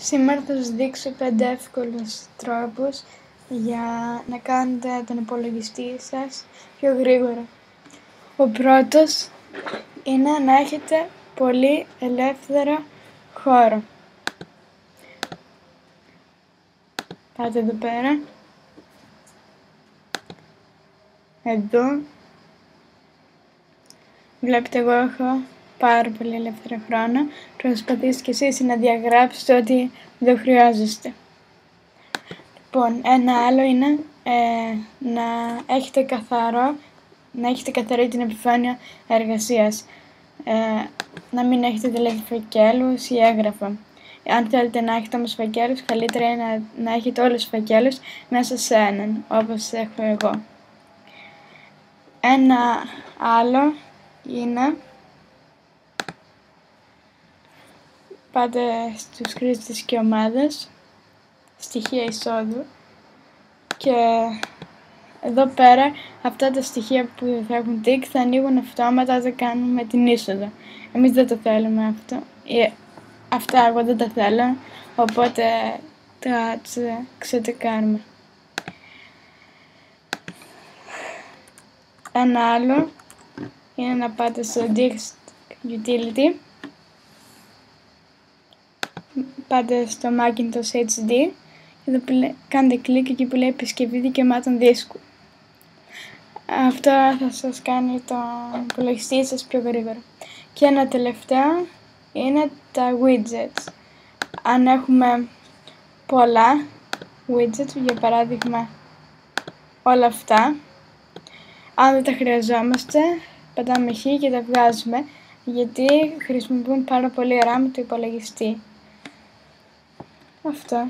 Σήμερα θα σας δείξω 5 εύκολους τρόπους για να κάνετε τον υπολογιστή σας πιο γρήγορα. Ο πρώτος είναι να έχετε πολύ ελεύθερο χώρο. Πάτε εδώ πέρα, εδώ. Βλέπετε, εγώ έχω πάρα πολύ ελεύθερο χρόνο. Προσπαθήστε και εσείς να διαγράψετε ό,τι δεν χρειάζεστε. Λοιπόν, ένα άλλο είναι να έχετε καθαρή την επιφάνεια εργασίας. Να μην έχετε δηλαδή φακέλους ή έγγραφα. Αν θέλετε να έχετε όμως φακέλους, καλύτερα είναι να έχετε όλους τους φακέλους μέσα σε έναν, όπως έχω εγώ. Ένα άλλο είναι πάτε στους χρήστες και ομάδες, στοιχεία εισόδου, και εδώ πέρα αυτά τα στοιχεία που θα έχουν tick θα ανοίγουν αυτόματα όταν κάνουμε την είσοδο. Εμείς δεν το θέλουμε αυτό. Αυτά εγώ δεν τα θέλω, οπότε τα ξετεκάρουμε. Ένα άλλο είναι να πάτε στο Disk Utility, πάτε στο Macintosh HD και εδώ κάντε κλικ εκεί που λέει επισκευή δικαιωμάτων δίσκου. Αυτό θα σας κάνει τον υπολογιστή σας πιο γρήγορα. Και ένα τελευταίο είναι τα widgets. Αν έχουμε πολλά widgets, για παράδειγμα όλα αυτά, αν δεν τα χρειαζόμαστε, πατάμε Χ και τα βγάζουμε, γιατί χρησιμοποιούν πάρα πολύ RAM το υπολογιστή. Αυτό.